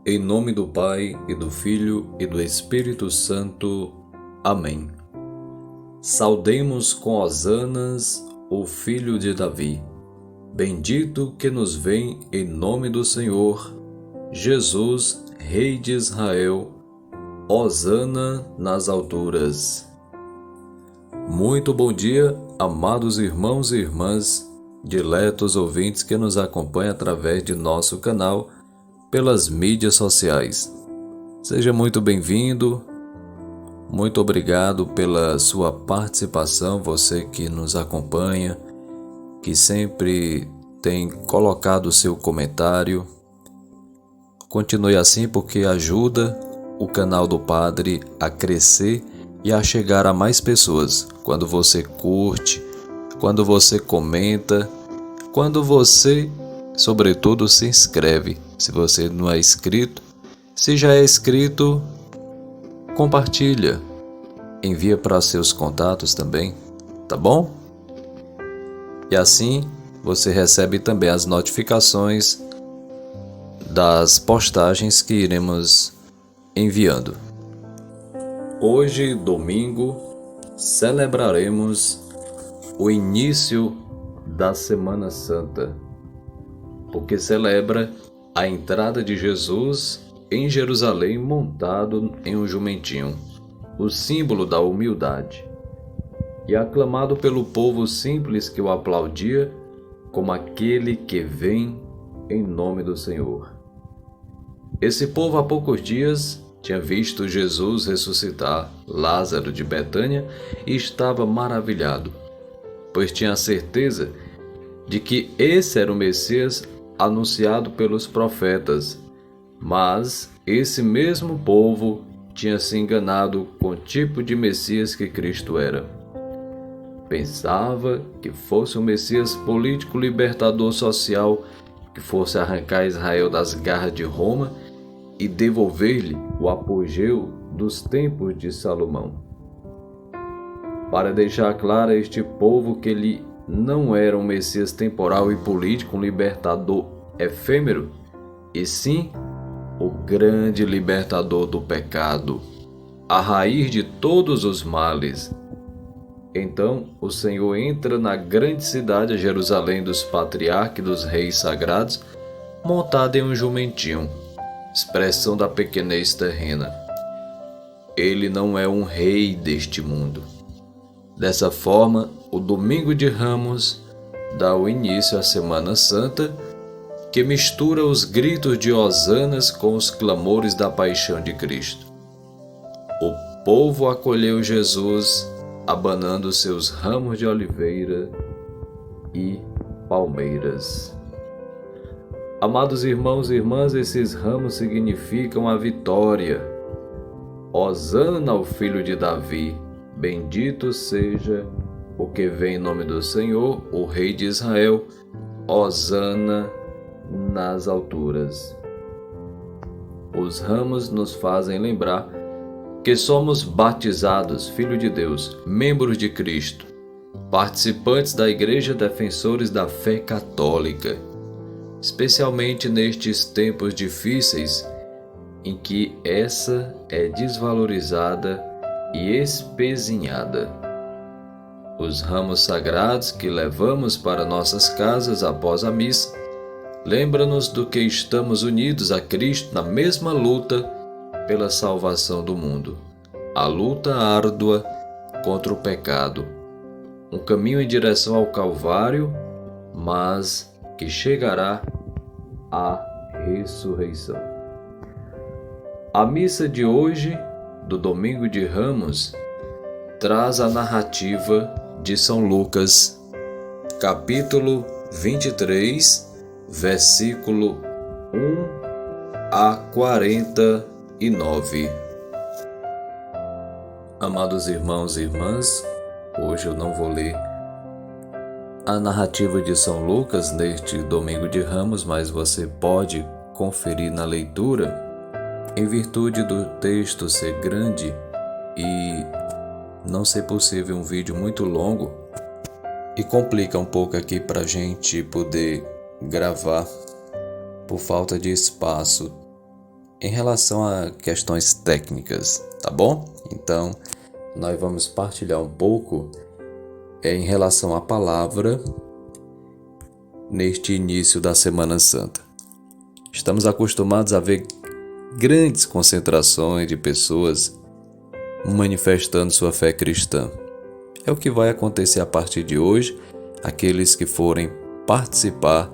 Em nome do Pai, e do Filho, e do Espírito Santo. Amém. Saudemos com hosanas o Filho de Davi. Bendito que nos vem em nome do Senhor, Jesus, Rei de Israel. Hosana nas alturas. Muito bom dia, amados irmãos e irmãs, diletos ouvintes que nos acompanham através de nosso canal pelas mídias sociais. Seja muito bem-vindo, muito obrigado pela sua participação, você que nos acompanha, que sempre tem colocado o seu comentário. Continue assim porque ajuda o canal do Padre a crescer e a chegar a mais pessoas. Quando você curte, quando você comenta, quando você, sobretudo, se inscreve. Se você não é inscrito, se já é inscrito, compartilha, envia para seus contatos também, tá bom? E assim você recebe também as notificações das postagens que iremos enviando. Hoje, domingo, celebraremos o início da Semana Santa, porque celebra a entrada de Jesus em Jerusalém montado em um jumentinho, o símbolo da humildade, e aclamado pelo povo simples que o aplaudia como aquele que vem em nome do Senhor. Esse povo há poucos dias tinha visto Jesus ressuscitar Lázaro de Betânia e estava maravilhado, pois tinha a certeza de que esse era o Messias anunciado pelos profetas, mas esse mesmo povo tinha se enganado com o tipo de Messias que Cristo era. Pensava que fosse um Messias político libertador social, que fosse arrancar Israel das garras de Roma e devolver-lhe o apogeu dos tempos de Salomão. Para deixar claro a este povo que ele não era um Messias temporal e político, um libertador efêmero, e sim o grande libertador do pecado, a raiz de todos os males. Então o Senhor entra na grande cidade, Jerusalém dos patriarcas e dos reis sagrados, montado em um jumentinho, expressão da pequenez terrena. Ele não é um rei deste mundo. Dessa forma, o Domingo de Ramos dá o início à Semana Santa, que mistura os gritos de hosanas com os clamores da paixão de Cristo. O povo acolheu Jesus, abanando seus ramos de oliveira e palmeiras. Amados irmãos e irmãs, esses ramos significam a vitória. Hosana ao Filho de Davi. Bendito seja o que vem em nome do Senhor, o Rei de Israel. Hosana nas alturas. Os ramos nos fazem lembrar que somos batizados, Filho de Deus, membros de Cristo, participantes da Igreja, defensores da fé católica, especialmente nestes tempos difíceis em que essa é desvalorizada e espezinhada. Os ramos sagrados que levamos para nossas casas após a missa lembram-nos do que estamos unidos a Cristo na mesma luta pela salvação do mundo, a luta árdua contra o pecado, um caminho em direção ao Calvário, mas que chegará à ressurreição. A missa de hoje, do Domingo de Ramos, traz a narrativa de São Lucas, capítulo 23, versículo 1 a 49. Amados irmãos e irmãs, hoje eu não vou ler a narrativa de São Lucas neste Domingo de Ramos, mas você pode conferir na leitura, em virtude do texto ser grande e não ser possível um vídeo muito longo, e complica um pouco aqui para a gente poder gravar por falta de espaço em relação a questões técnicas, tá bom? Então, nós vamos partilhar um pouco em relação à palavra neste início da Semana Santa. Estamos acostumados a ver grandes concentrações de pessoas manifestando sua fé cristã. É o que vai acontecer a partir de hoje. Aqueles que forem participar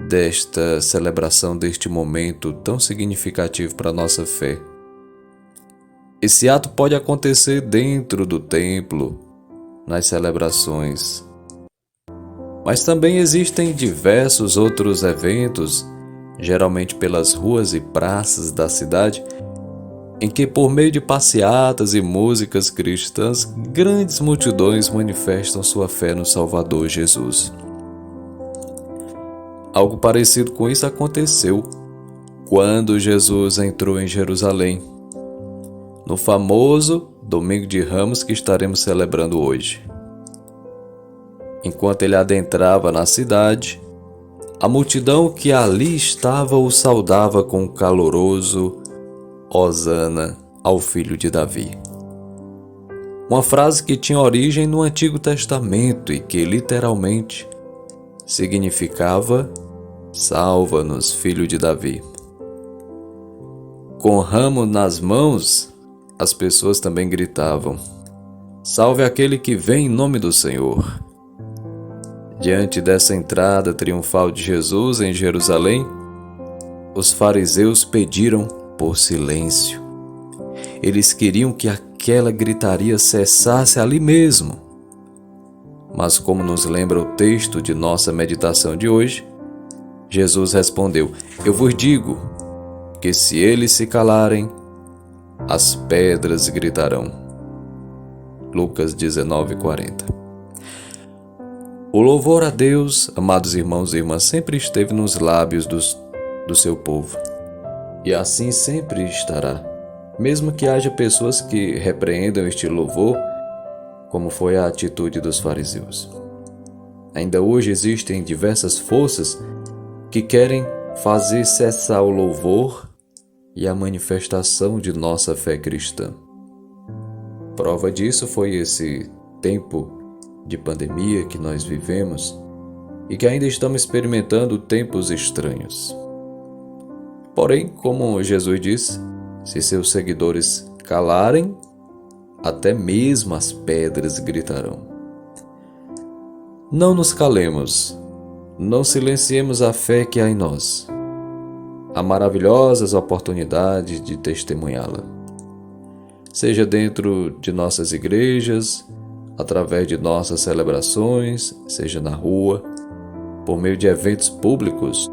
desta celebração, deste momento tão significativo para a nossa fé. Esse ato pode acontecer dentro do templo, nas celebrações. Mas também existem diversos outros eventos, geralmente pelas ruas e praças da cidade, em que, por meio de passeatas e músicas cristãs, grandes multidões manifestam sua fé no Salvador Jesus. Algo parecido com isso aconteceu quando Jesus entrou em Jerusalém, no famoso Domingo de Ramos que estaremos celebrando hoje. Enquanto ele adentrava na cidade, a multidão que ali estava o saudava com um caloroso Hosana ao Filho de Davi. Uma frase que tinha origem no Antigo Testamento e que literalmente significava "Salva-nos, Filho de Davi". Com o ramo nas mãos, as pessoas também gritavam: "Salve aquele que vem em nome do Senhor". Diante dessa entrada triunfal de Jesus em Jerusalém, os fariseus pediram por silêncio. Eles queriam que aquela gritaria cessasse ali mesmo. Mas, como nos lembra o texto de nossa meditação de hoje, Jesus respondeu: "Eu vos digo que se eles se calarem, as pedras gritarão". Lucas 19:40. O louvor a Deus, amados irmãos e irmãs, sempre esteve nos lábios do seu povo. E assim sempre estará, mesmo que haja pessoas que repreendam este louvor, como foi a atitude dos fariseus. Ainda hoje existem diversas forças que querem fazer cessar o louvor e a manifestação de nossa fé cristã. Prova disso foi esse tempo de pandemia que nós vivemos e que ainda estamos experimentando tempos estranhos. Porém, como Jesus disse, se seus seguidores calarem, até mesmo as pedras gritarão. Não nos calemos, não silenciemos a fé que há em nós. Há maravilhosas oportunidades de testemunhá-la. Seja dentro de nossas igrejas, através de nossas celebrações, seja na rua, por meio de eventos públicos,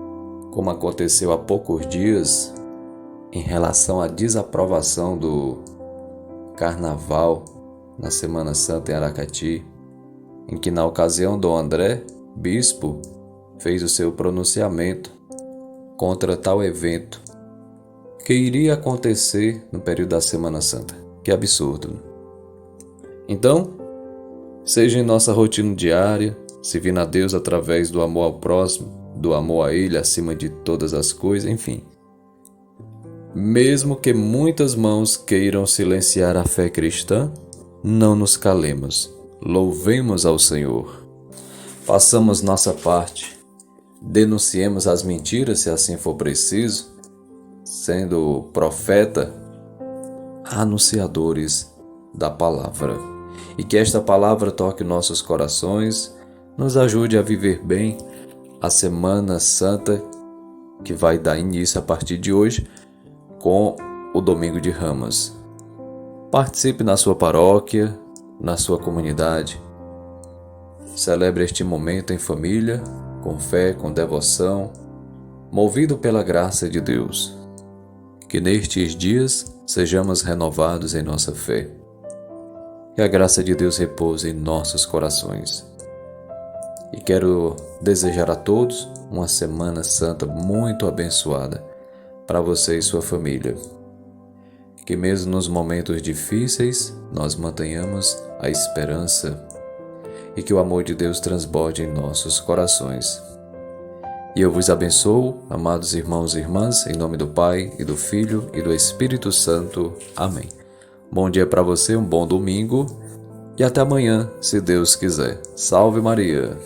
como aconteceu há poucos dias em relação à desaprovação do Carnaval na Semana Santa em Aracati, em que na ocasião Dom André, bispo, fez o seu pronunciamento contra tal evento que iria acontecer no período da Semana Santa. Que absurdo! Então, seja em nossa rotina diária, servindo a Deus através do amor ao próximo, do amor a Ele acima de todas as coisas, enfim. Mesmo que muitas mãos queiram silenciar a fé cristã, não nos calemos, louvemos ao Senhor. Façamos nossa parte, denunciemos as mentiras se assim for preciso, sendo profeta, anunciadores da palavra. E que esta palavra toque nossos corações, nos ajude a viver bem a Semana Santa que vai dar início a partir de hoje com o Domingo de Ramos. Participe na sua paróquia, na sua comunidade. Celebre este momento em família, com fé, com devoção, movido pela graça de Deus. Que nestes dias sejamos renovados em nossa fé. Que a graça de Deus repouse em nossos corações. E quero desejar a todos uma Semana Santa muito abençoada para você e sua família. Que mesmo nos momentos difíceis nós mantenhamos a esperança e que o amor de Deus transborde em nossos corações. E eu vos abençoo, amados irmãos e irmãs, em nome do Pai, e do Filho, e do Espírito Santo. Amém. Bom dia para você, um bom domingo, e até amanhã, se Deus quiser. Salve Maria!